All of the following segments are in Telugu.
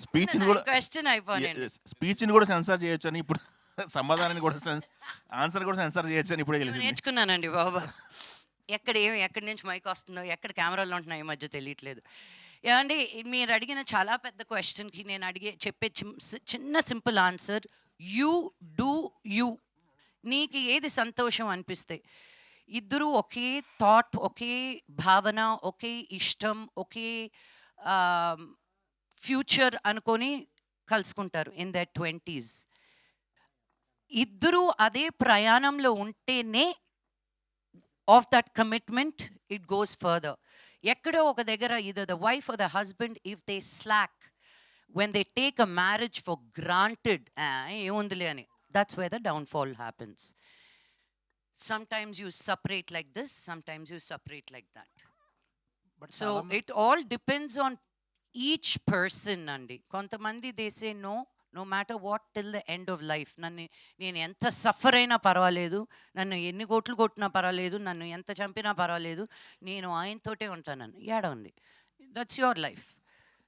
స్పీచ్‌ని గూడా క్వెషన్ అయిపోయానండి. స్పీచ్‌ని గూడా సెన్సార్ చేయొచ్చని ఇప్పుడు సమాధానాన్ని గూడా ఆన్సర్ గూడా సెన్సార్ చేయొచ్చని ఇప్పుడే ఇవి తెలిసింది. నేర్చుకున్నానండి బాబు. ఎక్కడి నుంచి మైక్ వస్తుందో, ఎక్కడ కెమెరాలు ఉంటున్నాయో ఈ మధ్య తెలియట్లేదు. ఏవండీ మీరు అడిగిన చాలా పెద్ద క్వెషన్‌కి నేను చెప్పే చిన్న simple answer you do you. నీకు ఏది సంతోషం అనిపిస్తే. ఇద్దరూ ఒకే థాట్, ఒకే భావన, ఒకే ఇష్టం, ఒకే ఆహ్, ఫ్యూచర్ అనుకోని కలుసుకుంటారు ఇన్ దేర్ 20s. ఇద్దరూ అదే ప్రయాణంలో ఉంటేనే of that commitment it goes further. ఎక్కడో ఒక దగ్గర either the wife or the husband, if they slack, when they take a marriage for granted, ఏముందిలే అని, that's where the downfall happens. Sometimes you separate like this, sometimes you separate like that. But So చాలా it all depends on each person అండి. కొంతమంది they say no, no matter what, till the end of life. నేను ఎంత సఫర్ అయినా పర్వాలేదు, నన్ను ఎన్ని కోట్లు కొట్టినా పర్వాలేదు, నన్ను ఎంత చంపినా పర్వాలేదు, నేను ఆయనతోటే ఉంటానని. ఏడవండి, that's your life.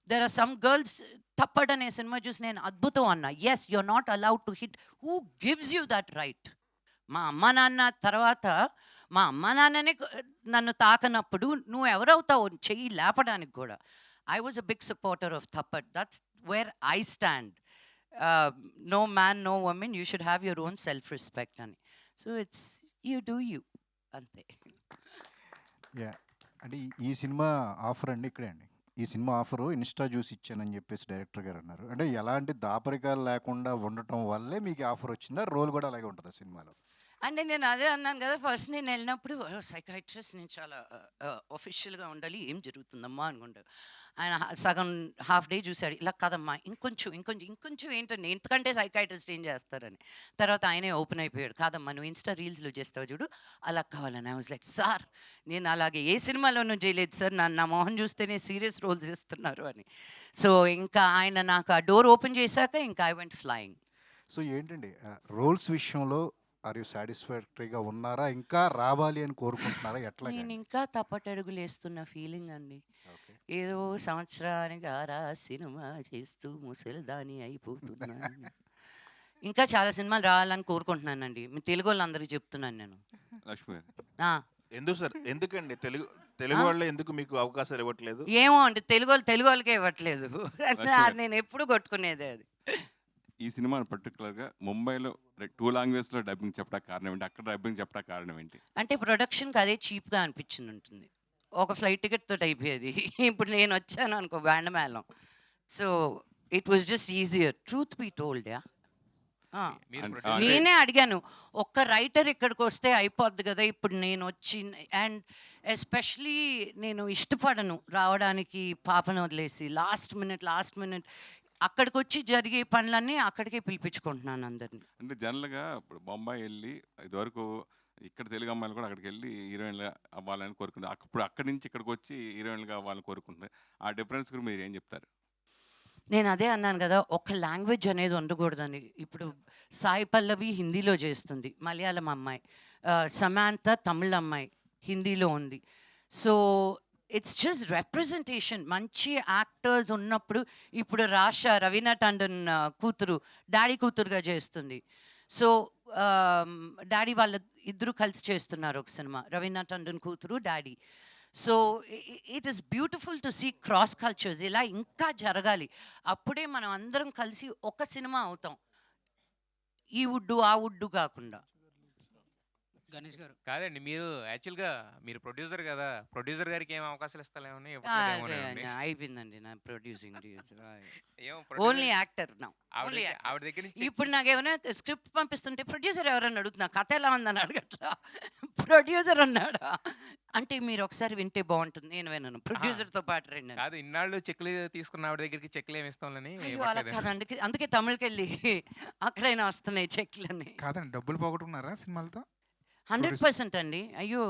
There are some girls, Thappad అనే సినిమా చూసి నేను అద్భుతం అన్నా. Yes, you're not allowed to hit. Who gives you that right? మా అమ్మ నాన్న తర్వాత మా అమ్మ నాన్ననే నన్ను తాకనప్పుడు నువ్వు ఎవరవుతావు చెయ్యి లేపడానికి కూడా. I was a big supporter of Thappad. That's where I stand. No man, no women, you should have your own self respect అని. So it's you do you, అంతే. యా అంటే ఈ సినిమా ఆఫర్ అండి ఇక్కడే అండి. ఈ సినిమా ఆఫరు ఇన్స్టా చూసి ఇచ్చానని చెప్పేసి డైరెక్టర్ గారు అన్నారు. అంటే ఎలాంటి దాపరికాలు లేకుండా ఉండటం వల్లే మీకు ఆఫర్ వచ్చిందా? రోల్ కూడా అలాగే ఉంటుందా సినిమాలో? అంటే నేను అదే అన్నాను కదా, ఫస్ట్ నేను వెళ్ళినప్పుడు సైకాట్రిస్ట్, నేను చాలా ఒఫిషియల్గా ఉండాలి, ఏం జరుగుతుందమ్మా అనుకుంటాడు ఆయన. సగం హాఫ్ డే చూశాడు, ఇలా కాదమ్మా, ఇంకొంచెం ఏంటండి, ఇంతకంటే సైకాట్రిస్ట్ ఏం చేస్తారని. తర్వాత ఆయనే ఓపెన్ అయిపోయాడు, కాదమ్మా నువ్వు ఇన్స్టా రీల్స్లో చేస్తావు చూడు, అలా కావాలని. ఐ వాజ్ లైక్, సార్ నేను అలాగే ఏ సినిమాలోనూ చేయలేదు సార్, నా మొహం చూస్తేనే సీరియస్ రోల్స్ ఇస్తున్నారు అని. సో ఇంకా ఆయన నాకు ఆ డోర్ ఓపెన్ చేశాక ఇంకా ఐ వెంట్ ఫ్లయింగ్. సో ఏంటండి రోల్స్ విషయంలో ఆర్ యూ సాటిస్ఫాక్టరీగా ఉన్నారా? ఇంకా రావాలి అని కోరుకుంటున్నారా? నేను ఎట్లాగండి? ఇంకా తప్పటడుగులు వేస్తున్న ఫీలింగ్ అండి. ఓకే. ఏదో సంవత్సరానికి ఆరా సినిమా చేస్తూ ముసలిదాని అయిపోతున్నాను. ఇంకా చాలా సినిమాలు రావాలని కోరుకుంటున్నానండి. మీ తెలుగు వాళ్ళందరికీ చెప్తున్నాను నేను. లక్ష్మి గారు. ఆ! ఎందుకు సార్? ఎందుకండి తెలుగు ఆ? వాళ్ళే ఎందుకు మీకు అవకాశాలు ఇవ్వట్లేదు? ఏమో అండి, తెలుగు వాళ్ళకే ఇవ్వట్లేదు. లక్ష్మి గారు. నేను ఎప్పుడు కొట్టుకునేదే అది. ఈ సినిమా పర్టికులర్గా ముంబైలో 2 లాంగ్వేజ్లో డబ్బింగ్ చెప్పడానికి కారణం ఏంటి? అక్కడ డబ్బింగ్ చెప్పడానికి కారణం ఏంటి? అంటే ప్రొడక్షన్‌కి అదే చీప్‌గా అనిపించింది ఉంటుంది. ఒక ఫ్లైట్ టికెట్ తోటి అయిపోయేది. ఇప్పుడు నేను వచ్చాను అనుకో బ్యాండ్ మేళం. So it was just easier, truth be told. Yeah! ఆ! మీరు అంటే- ప్రొడ్యూసర్ నేనే అడిగాను, ఒక్క రైటర్ ఇక్కడికొస్తే అయిపోద్ది కదా! ఇప్పుడు నేనొచ్చి అండ్ ఎస్పెషల్లీ నేను ఇష్టపడను రావడానికి పాపను వదిలేసి. లాస్ట్ మినిట్ అక్కడికొచ్చి జరిగే పనులన్నీ అక్కడికే పిలిపించుకుంటున్నాను అందరిని. అంటే జనరల్గా ఇప్పుడు బొంబాయి వెళ్ళి ఇదివరకు ఇక్కడ తెలుగు అమ్మాయిలు కూడా అక్కడికి వెళ్ళి హీరోయిన్లు అవ్వాలని కోరుకుంటారు. అప్పుడు అక్కడి నుంచి ఇక్కడికి వచ్చి హీరోయిన్లుగా అవ్వాలని కోరుకుంటారు. ఆ డిఫరెన్స్ గురించి మీరు ఏం చెప్తారు? నేను అదే అన్నాను కదా, ఒక లాంగ్వేజ్ అనేది ఉండకూడదని. ఇప్పుడు సాయి పల్లవి హిందీలో చేస్తుంది, మలయాళం అమ్మాయి. సమాంత తమిళ్ అమ్మాయి, హిందీలో ఉంది. So it's just representation. మంచి యాక్టర్స్ ఉన్నప్పుడు, ఇప్పుడు రవీనా టండన్ కూతురు డాడీ కూతురుగా చేస్తుంది. సో డాడీ వాళ్ళ ఇద్దరు కలిసి చేస్తున్నారు ఒక సినిమా, రవీనా టండన్ కూతురు డాడీ. So it is beautiful to see cross cultures. ఇలా ఇంకా జరగాలి, అప్పుడే మనం అందరం కలిసి ఒక సినిమా అవుతాం, ఈ వుడ్డు ఆ వుడ్డు కాకుండా. గణేష్ గారు కాదండి, మీరు యాక్చువల్గా మీరు ప్రొడ్యూసర్ కదా, ప్రొడ్యూసర్ గారికి ఏం అవకాశాలు ఇస్తాలేమని అయిపోయిందండి నా ప్రొడ్యూసింగ్. ఏం ఓన్లీ యాక్టర్ నా. ఆవిడ దగ్గర నుంచి ఇప్పుడు నాకు ఏమైనా స్క్రిప్ట్ పంపిస్తుంటే ప్రొడ్యూసర్ ఎవరన్నా అడుగుతున్నా, కథ ఎలా ఉందని అడగట్లా, ప్రొడ్యూసర్ అన్నాడా అంటే మీరు ఒకసారి వింటే బాగుంటుంది. నేను విన్నాను, ప్రొడ్యూసర్తో పాటు రండి అని. కాదు, ఇన్నాళ్ళు చెక్లు తీసుకున్న ఆవిడ దగ్గరికి చెక్లు ఏమి ఇస్తాంలని అయ్యో అలా కాదు, అందుకే తమిళకి వెళ్ళి అక్కడైనా వస్తున్నాయి చెక్లని. కాదండి, డబ్బులు పోగొట్టుకున్నారా సినిమాలతో? 100% అండి. అయ్యో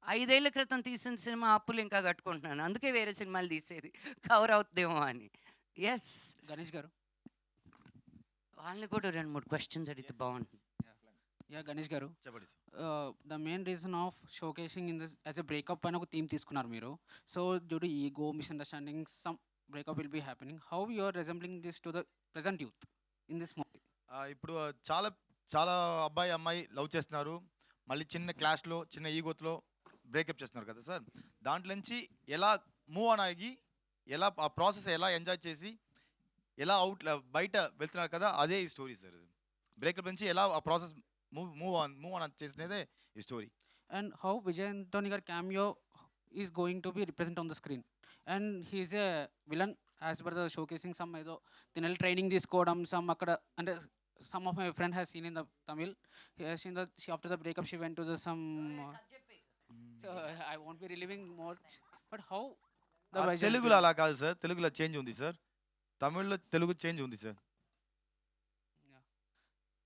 5 ఏళ్ల క్రితం తీసిన సినిమా అప్పులు ఇంకా కట్టుకుంటున్నాను, అందుకే వేరే సినిమాలు తీసేది కవర్ అవుతుందేమో అని. ఎస్ గణేష్ గారు, వాళ్ళని కూడా 2-3 క్వశ్చన్స్ అడిగితే బాగుంటుంది. యా గణేష్ గారు, చెప్పండి. The main reason of showcasing in this as a breakup అని ఒక థీమ్ తీసుకున్నారు మీరు. So due to ego, misunderstanding, some breakup will be happening, how you are resembling this to the present youth in this movie? ఇప్పుడు చాలా చాలా అబ్బాయి అమ్మాయి లవ్ చేస్తున్నారు, మళ్ళీ చిన్న క్లాష్లో చిన్న ఈగోత్లో బ్రేకప్ చేస్తున్నారు కదా సార్. దాంట్లో నుంచి ఎలా మూవ్ ఆన్ అయ్యి, ఎలా ఆ ప్రాసెస్ ఎలా ఎంజాయ్ చేసి, ఎలా అవుట్ బయట వెళ్తున్నారు కదా, అదే ఈ స్టోరీ సార్. బ్రేకప్ నుంచి ఎలా ఆ ప్రాసెస్ మూవ్ ఆన్ చేసినదే ఈ story. And how Vijay Antony gar cameo is going to be represented on the screen? And he is a villain as per the showcasing some ఏదో తినల్ ట్రైనింగ్ తీసుకోవడం some అక్కడ అంటే some of my friend has seen in the Tamil. He has seen that she after the breakup she went to the some so I won't be reliving much, but how the Vijay తెలుగులో అలా కాదు సార్, తెలుగులో చేంజ్ ఉంది సార్, తమిళ్లో తెలుగు చేంజ్ ఉంది sir.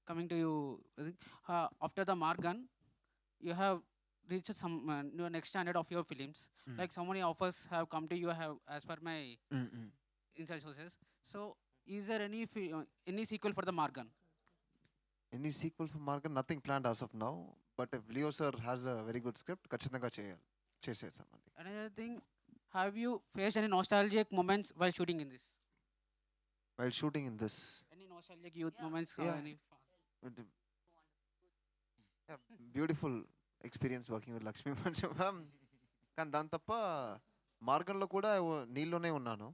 coming to you, I think, after the Margan, you have reached some your next standard of your films. Like so many offers have come to you, have as per my inside sources. So, is there any sequel for the Margan? Any sequel for Margan? Nothing planned as of now. But if Leo sir has a very good script, ఖచ్చితంగా చేసేసామండి. Another thing, have you faced any nostalgic moments while shooting in this? While shooting in this, Any nostalgic youth moments? Or Yeah. any beautiful experience working with Lakshmi మంచం మ్యామ్. కానీ దాని తప్ప మార్గంలో కూడా నీళ్ళలోనే ఉన్నాను,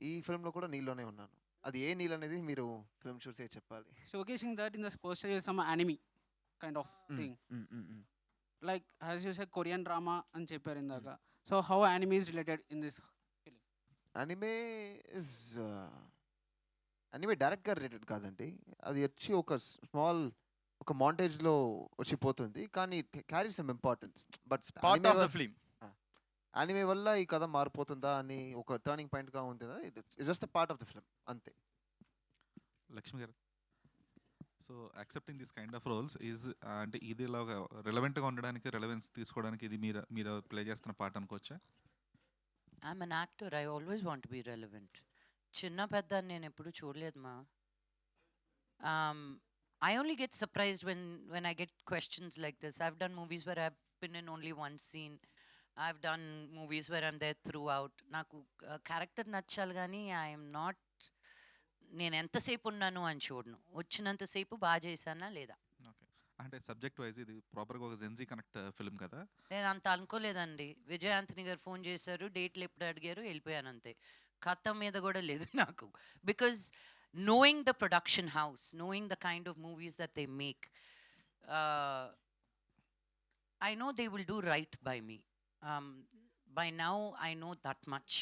ఈ ఫిల్మ్లో కూడా నీళ్ళలోనే ఉన్నాను. అది ఏ నీళ్ళు అనేది మీరు ఫిల్మ్ చూసే చెప్పాలి. showcasing that in the poster is some anime kind of thing. Like as you said, Korean drama and చెప్పారు ఇందాక. So how anime is related in this? Anime is anime డైరెక్ట్గా రిలేటెడ్ కాదండి, అది వచ్చి ఒక స్మాల్ ఒక మాంటేజ్లో వచ్చి పోతుంది, కానీ carry some importance. But part of the film. Anime వల్ల ఈ కథ మారిపోతుందా అని ఒక టర్నింగ్ పాయింట్గా ఉంటుందా, it's just part of the film అంతే. లక్ష్మి గారు, so accepting this kind of roles is అంటే ఇది ఇలాగా రిలవెంట్గా ఉండడానికి, రెలవెన్స్ తీసుకోవడానికి ఇది మీరు ప్లే చేస్తున్న పాట అనుకోవచ్చా? I'm an actor. I always want to be relevant. చిన్న పెద్ద అని నేను ఎప్పుడు చూడలేదు మా. I only get surprised when I get questions like this. I've done movies where I've been in only one scene. I've done movies where I'm there throughout. నాకు క్యారెక్టర్ నచ్చాలి కానీ ఐఎమ్ నాట్, నేను ఎంతసేపు ఉన్నాను అని చూడను, వచ్చినంతసేపు బాగా చేశానా లేదా. ఓకే, అంటే సబ్జెక్ట్ వైజ్ ఇది ప్రాపర్గా ఒక జెన్జీ కనెక్ట్ ఫిల్మ్ కదా. నేను అంత అనుకోలేదండి. విజయ్ ఆంథనీ గారు ఫోన్ చేశారు, డేట్లు ఎప్పుడు అడిగారు, వెళ్ళిపోయాను అంతే. కథ మీద కూడా లేదు నాకు. Because knowing the production house, knowing the kind of movies that they make, I know they will do right by me. By now, I know that much.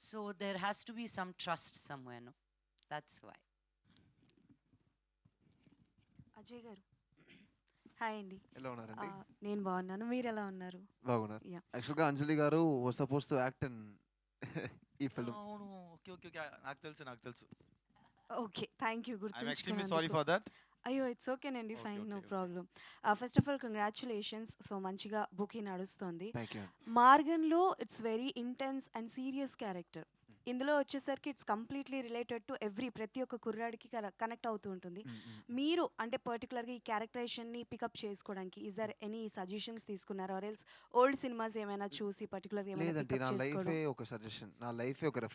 So there has to be some trust somewhere, no? That's why. Ajay గారు, హాయ్ అండి. ఎలా ఉన్నారండి? నేను బాగున్నాను, మీరు ఎలా ఉన్నారు? బాగున్నారు. Yeah. యాక్చువల్గా అంజలి గారు was suppose to act in ఈ ఫిల్మ్. అవును, ఓకే ఓకే ఓకే, నాకు తెలుసు. Okay, thank you. I'm extremely sorry for that. అయ్యో, ఇట్స్ ఓకేనండి, Okay, fine, no okay. Problem. First of all congratulations. So మంచిగా బుకింగ్ నడుస్తుంది. Thank you. మార్గన్లో it's very intense and serious character. ఇందులో వచ్చేసరికి ఇట్స్ కంప్లీట్లీ రిలేటెడ్ టు ప్రతి ఒక్క కుర్రాడికి కనెక్ట్ అవుతూ ఉంటుంది. మీరు అంటే పర్టికులర్గా ఈ క్యారెక్టరైజేషన్ని పికప్ చేసుకోవడానికి ఈజ్ దర్ ఎనీ సజెషన్స్ తీసుకున్నారా? ఆర్ ఎల్స్ ఓల్డ్ సినిమాస్ ఏమైనా చూసి పర్టికులర్గా లేదండి, నా లైఫే ఒక సజెషన్, నా లైఫే ఒక